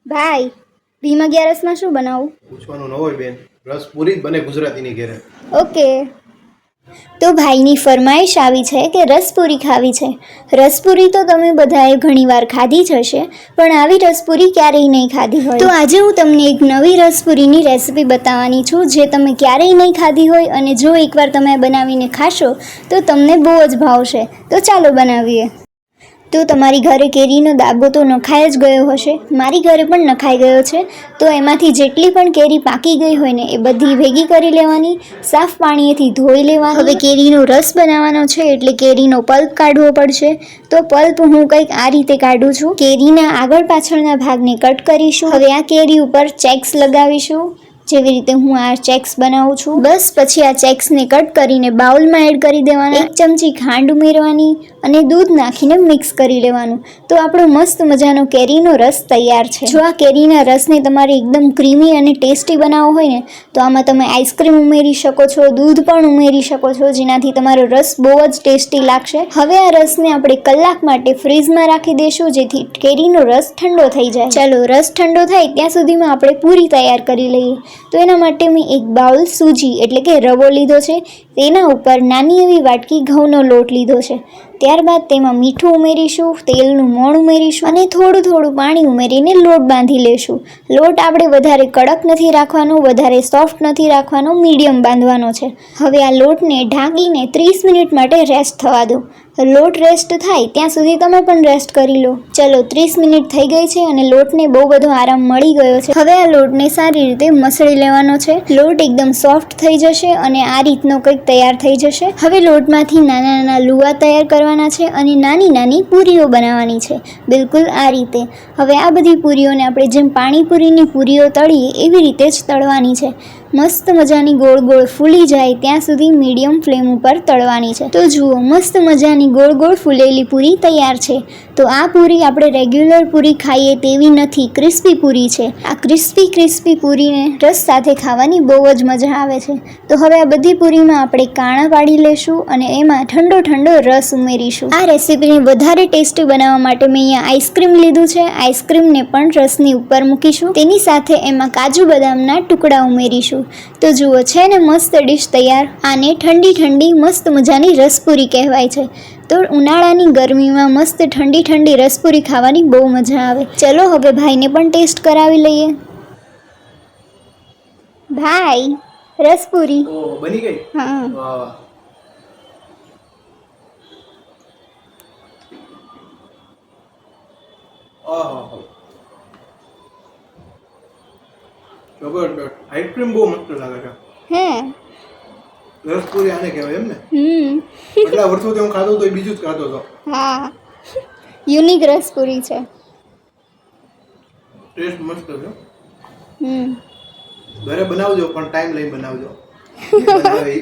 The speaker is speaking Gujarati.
ભાઈ ભીમ 11 શું બનાવું? પૂછવાનું ન હોય બેન, રસ પૂરી જ બને ગુજરાતીની ઘરે. ઓકે. તો ભાઈની ફરમાઈશ આવી છે કે રસપૂરી ખાવી છે. રસપૂરી તો તમે બધાએ ઘણીવાર ખાધી જ હશે, પણ આવી રસપૂરી ક્યારેય નહીં ખાધી હોય. તો આજે હું તમને એક નવી રસપૂરીની રેસિપી બતાવવાની છું, જે તમે ક્યારેય નહીં ખાધી હોય, અને જો એકવાર તમે બનાવીને ખાશો તો તમને બહુ જ ભાવશે. તો ચાલો બનાવીએ. તો તમારી ઘરે કેરીનો દાબો તો નખાઈ જ ગયો હશે. મારી ઘરે પણ નખાઈ ગયો છે. તો એમાંથી જેટલી પણ કેરી પાકી ગઈ હોય ને એ બધી ભેગી કરી લેવાની, સાફ પાણીએથી ધોઈ લેવાની. હવે કેરીનો રસ બનાવવાનો છે એટલે કેરીનો પલ્પ કાઢવો પડશે. તો પલ્પ હું કંઈક આ રીતે કાઢું છું. કેરીના આગળ પાછળના ભાગને કટ કરીશું. હવે આ કેરી ઉપર ચેક્સ લગાવીશું, જેવી રીતે હું આ ચેક્સ બનાવું છું. બસ પછી આ ચેક્સને કટ કરીને બાઉલમાં એડ કરી દેવાના. 1 ચમચી ખાંડ ઉમેરવાની અને દૂધ નાખીને મિક્સ કરી લેવાનું. તો આપણો મસ્ત મજાનો કેરીનો રસ તૈયાર છે. જો આ કેરીના રસને તમારે એકદમ ક્રીમી અને ટેસ્ટી બનાવવો હોય ને તો આમાં તમે આઈસ્ક્રીમ ઉમેરી શકો છો, દૂધ પણ ઉમેરી શકો છો, જેનાથી તમારો રસ બહુ જ ટેસ્ટી લાગશે. હવે આ રસને આપણે કલાક માટે ફ્રીઝમાં રાખી દઈશું, જેથી કેરીનો રસ ઠંડો થઈ જાય. ચાલો રસ ઠંડો થાય ત્યાં સુધીમાં આપણે પૂરી તૈયાર કરી લઈએ. તો એના માટે મેં એક બાઉલ સૂજી એટલે કે રવો લીધો છે. તેના ઉપર નાની એવી વાટકી ઘઉંનો લોટ લીધો છે. ત્યારબાદ તેમાં મીઠું ઉમેરીશું, તેલનું મોણ ઉમેરીશું અને થોડું પાણી ઉમેરીને લોટ બાંધી લેશું. લોટ આપણે વધારે કડક નથી રાખવાનો, વધારે સોફ્ટ નથી રાખવાનો, મીડિયમ બાંધવાનો છે. હવે આ લોટને ઢાંકીને 30 મિનિટ માટે રેસ્ટ થવા દો. લોટ રેસ્ટ થાય ત્યાં સુધી તમે પણ રેસ્ટ કરી લો. ચલો 30 મિનિટ થઈ ગઈ છે અને લોટને બહુ બધો આરામ મળી ગયો છે. હવે આ લોટને સારી રીતે મસળી લેવાનો છે. લોટ એકદમ સોફ્ટ થઈ જશે અને આ રીતનો કંઈક તૈયાર થઈ જશે. હવે લોટમાંથી નાના નાના લુવા તૈયાર કરવાના છે અને નાની નાની પૂરીઓ બનાવવાની છે, બિલકુલ આ રીતે. હવે આ બધી પૂરીઓને આપણે જેમ પાણીપુરીની પૂરીઓ તળીએ એવી રીતે જ તળવાની છે. મસ્ત મજાની ગોળ ગોળ ફૂલી જાય ત્યાં સુધી મીડિયમ ફ્લેમ ઉપર તળવાની છે. તો જુઓ, મસ્ત મજાની ગોળ ગોળ ફૂલેલી પૂરી તૈયાર છે. તો આ પૂરી આપણે રેગ્યુલર પૂરી ખાઈએ તેવી નથી, ક્રિસ્પી પૂરી છે. આ ક્રિસ્પી પૂરીને રસ સાથે ખાવાની બહુ જ મજા આવે છે. તો હવે આ બધી પૂરીમાં આપણે કાણા પાડી લેશું અને એમાં ઠંડો રસ ઉમેરીશું. આ રેસીપીને વધારે ટેસ્ટી બનાવવા માટે મેં અહીંયા આઈસ્ક્રીમ લીધું છે. આઈસ્ક્રીમને પણ રસની ઉપર મૂકીશું. તેની સાથે એમાં કાજુ બદામના ટુકડા ઉમેરીશું. તો જુઓ, છે ને મસ્ત ડિશ તૈયાર. આને ઠંડી મસ્ત મજાની રસપૂરી કહેવાય છે. તો ઉનાળાની ગરમીમાં મસ્ત ઠંડી રસપૂરી ખાવાની બહુ મજા આવે. ચલો હવે ભાઈને પણ ટેસ્ટ કરાવી લઈએ. ભાઈ, રસપૂરી બની ગઈ? હા. વાહ. આહા, જબરદસ્ત. આઈસ્ક્રીમ બહુ મસ્ત લાગે છે. હે, રસપૂરી આને કહેવાય એમ ને? હમ. એટલા વર્ષોથી હું ખાતો તો એ બીજું જ ખાતો હતો. હા, યુનિક રસપૂરી છે. ટેસ્ટ મસ્ત છે. હમ. ઘરે બનાવજો, પણ ટાઈમ લઈ બનાવજો. બનાવે